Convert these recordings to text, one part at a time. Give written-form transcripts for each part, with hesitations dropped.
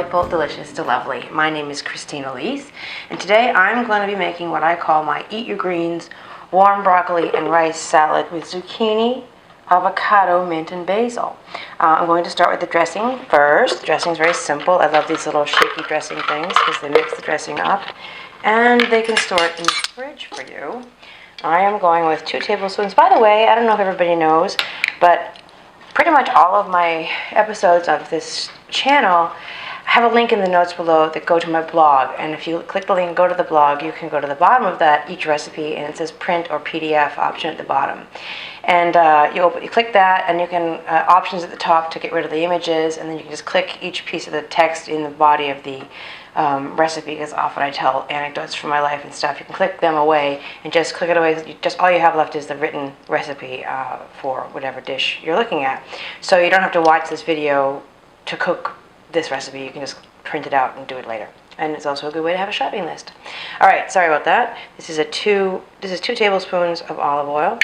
delightful, delicious, Delovely. My name is Christine Elise, and today I'm going to be making what I call my Eat Your Greens warm broccoli and rice salad with zucchini, avocado, mint, and basil. I'm going to start with the dressing first. The dressing is very simple. I love these little shaky dressing things because they mix the dressing up, and they can store it in the fridge for you. I am going with 2 tablespoons. By the way, I don't know if everybody knows, but pretty much all of my episodes of this channel have a link in the notes below that go to my blog, and if you click the link and go to the blog, you can go to the bottom of that, each recipe, and it says print or PDF option at the bottom. And you click that, and you can options at the top to get rid of the images, and then you can just click each piece of the text in the body of the recipe, because often I tell anecdotes from my life and stuff. You can click them away and just click it away. Just all you have left is the written recipe for whatever dish you're looking at. So you don't have to watch this video to cook this recipe. You can just print it out and do it later. And it's also a good way to have a shopping list. All right, sorry about that. This is 2 tablespoons of olive oil.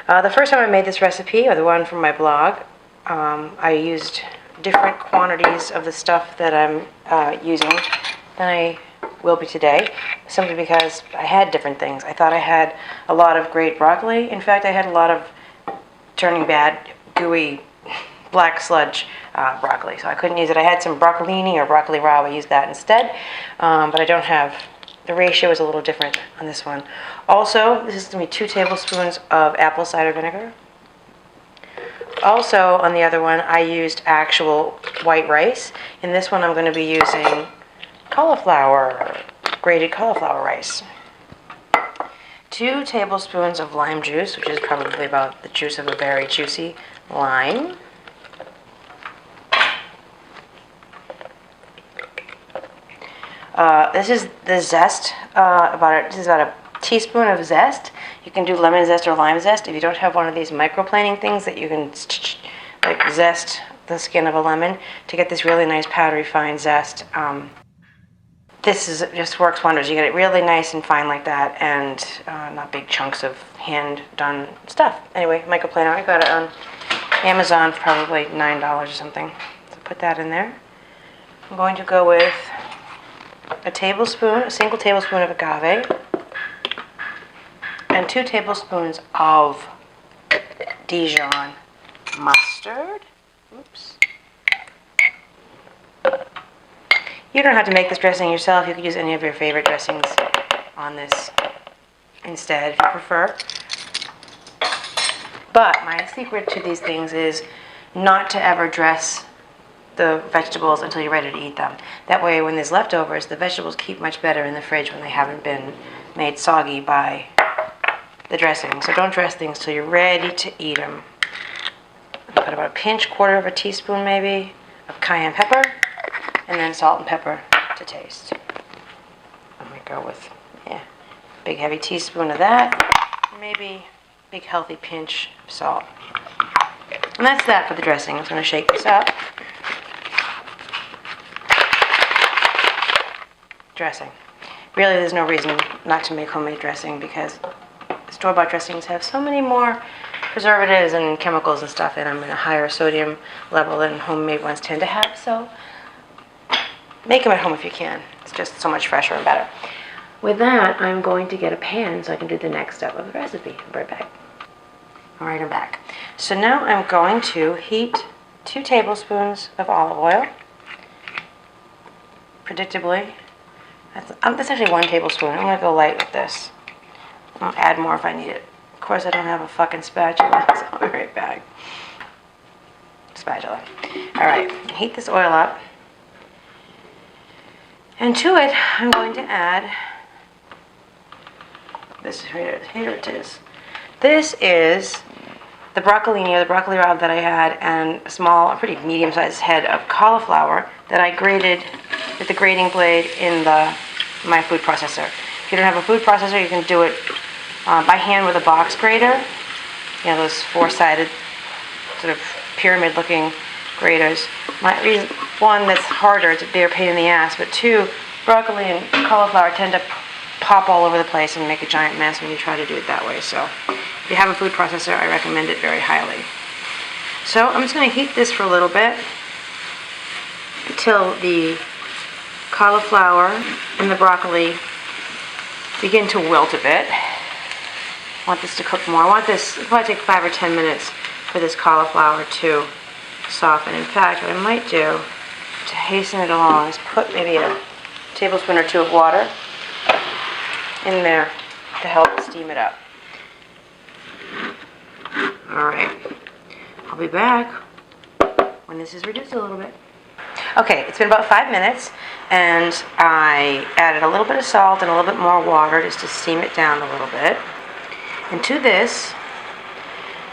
The first time I made this recipe, or the one from my blog, I used different quantities of the stuff that I'm using than I will be today, simply because I had different things. I thought I had a lot of great broccoli. In fact, I had a lot of turning bad, gooey, black sludge broccoli, so I couldn't use it. I had some broccolini or broccoli raw. I used that instead, but I don't have, the ratio is a little different on this one. Also, this is going to be 2 tablespoons of apple cider vinegar. Also, on the other one, I used actual white rice. In this one, I'm going to be using cauliflower, grated cauliflower rice. 2 tablespoons of lime juice, which is probably about the juice of a very juicy lime. This is the zest, this is about a teaspoon of zest. You can do lemon zest or lime zest. If you don't have one of these microplaning things that you can like zest the skin of a lemon to get this really nice powdery fine zest, just works wonders. You get it really nice and fine like that, and not big chunks of hand done stuff. Anyway, microplaner, I got it on Amazon for probably $9 or something. So put that in there. I'm going to go with a single tablespoon of agave, and 2 tablespoons of Dijon mustard. Oops. You don't have to make this dressing yourself. You could use any of your favorite dressings on this instead if you prefer. But my secret to these things is not to ever dress the vegetables until you're ready to eat them. That way, when there's leftovers, the vegetables keep much better in the fridge when they haven't been made soggy by the dressing. So don't dress things till you're ready to eat them. Put about a pinch, 1/4 of a teaspoon maybe, of cayenne pepper, and then salt and pepper to taste. I'm going to go with, big heavy teaspoon of that, maybe big healthy pinch of salt. And that's that for the dressing. I'm just going to shake this up. Dressing. Really, there's no reason not to make homemade dressing, because store-bought dressings have so many more preservatives and chemicals and stuff in them, and a higher sodium level than homemade ones tend to have. So make them at home if you can. It's just so much fresher and better. With that, I'm going to get a pan so I can do the next step of the recipe. I'll be right back. All right, I'm back. So now I'm going to heat 2 tablespoons of olive oil. Predictably, that's actually 1 tablespoon. I'm going to go light with this. I'll add more if I need it. Of course, I don't have a fucking spatula, so I'll be right back. Spatula. All right, heat this oil up. And to it, I'm going to add this. Here it is. This is the broccolini, or the broccoli rabe that I had, and a pretty medium-sized head of cauliflower that I grated with the grating blade in my food processor. If you don't have a food processor, you can do it by hand with a box grater. You know, those 4-sided sort of pyramid-looking graters. One, that's harder, it's a bigger pain in the ass, but 2, broccoli and cauliflower tend to pop all over the place and make a giant mess when you try to do it that way. So if you have a food processor, I recommend it very highly. So I'm just going to heat this for a little bit. until the cauliflower and the broccoli begin to wilt a bit. I want this to cook more. I want this, it'll probably take 5 or 10 minutes for this cauliflower to soften. In fact, what I might do to hasten it along is put maybe a tablespoon or 2 of water in there to help steam it up. Alright, I'll be back when this is reduced a little bit. Okay, it's been about 5 minutes, and I added a little bit of salt and a little bit more water just to steam it down a little bit. And to this,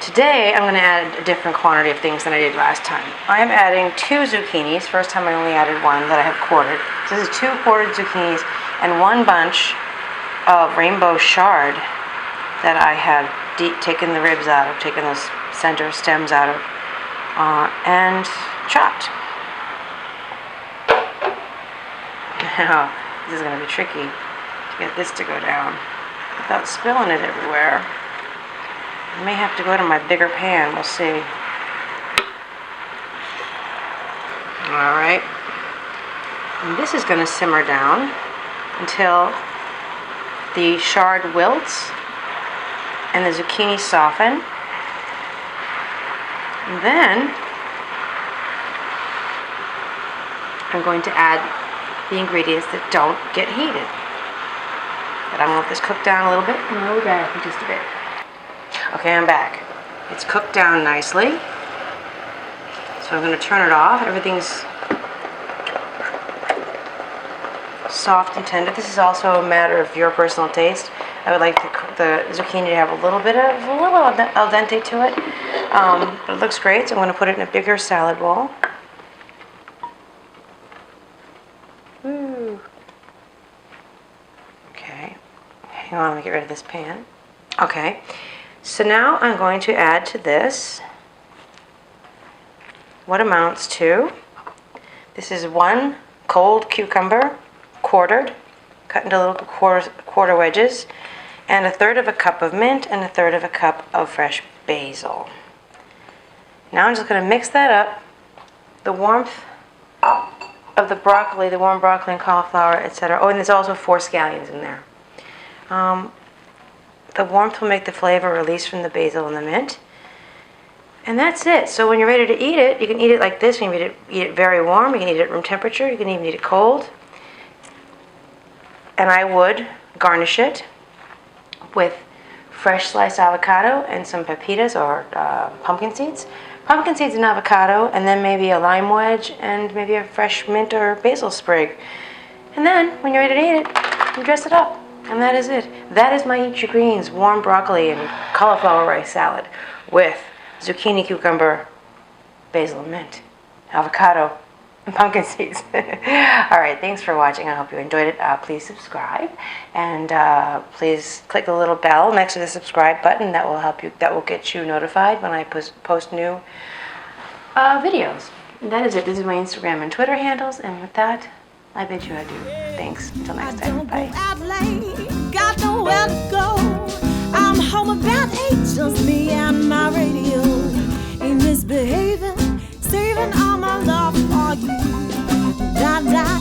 today I'm going to add a different quantity of things than I did last time. I am adding 2 zucchinis. First time I only added 1 that I have quartered. So this is 2 quartered zucchinis and 1 bunch of rainbow chard that I have taken the ribs out of, taken those center stems out of, and chopped. Now, this is going to be tricky to get this to go down without spilling it everywhere. I may have to go to my bigger pan, we'll see. Alright. And this is going to simmer down until the chard wilts and the zucchini soften. And then I'm going to add the ingredients that don't get heated. But I'm going to let this cook down a little bit, and I'll be back in just a bit. Okay, I'm back. It's cooked down nicely. So I'm going to turn it off. Everything's soft and tender. This is also a matter of your personal taste. I would like the zucchini to have a little al dente to it. But it looks great, so I'm going to put it in a bigger salad bowl. Ooh. Okay. Hang on, let me get rid of this pan. Okay. So now I'm going to add to this what amounts to, this is 1 cold cucumber, quartered, cut into little quarter wedges, and 1/3 of a cup of mint and 1/3 of a cup of fresh basil. Now I'm just going to mix that up. The warmth of the broccoli, the warm broccoli and cauliflower, etc. Oh, and there's also 4 scallions in there. The warmth will make the flavor release from the basil and the mint. And that's it. So when you're ready to eat it, you can eat it like this. You can eat it very warm. You can eat it at room temperature. You can even eat it cold. And I would garnish it with fresh sliced avocado and some pepitas or pumpkin seeds. Pumpkin seeds and avocado, and then maybe a lime wedge and maybe a fresh mint or basil sprig. And then, when you're ready to eat it, you dress it up. And that is it. That is my Eat Your Greens warm broccoli and cauliflower rice salad with zucchini, cucumber, basil and mint, avocado, and pumpkin seeds. Alright, thanks for watching. I hope you enjoyed it. Please subscribe, and please click the little bell next to the subscribe button. That will help you. That will get you notified when I post new videos. And that is it. This is my Instagram and Twitter handles, and with that, I bid you adieu. Thanks. Until next time. Bye. Got nowhere to go. I'm home about 8, just me and my radio. Ain't misbehaving, saving all my love for you. Die, die,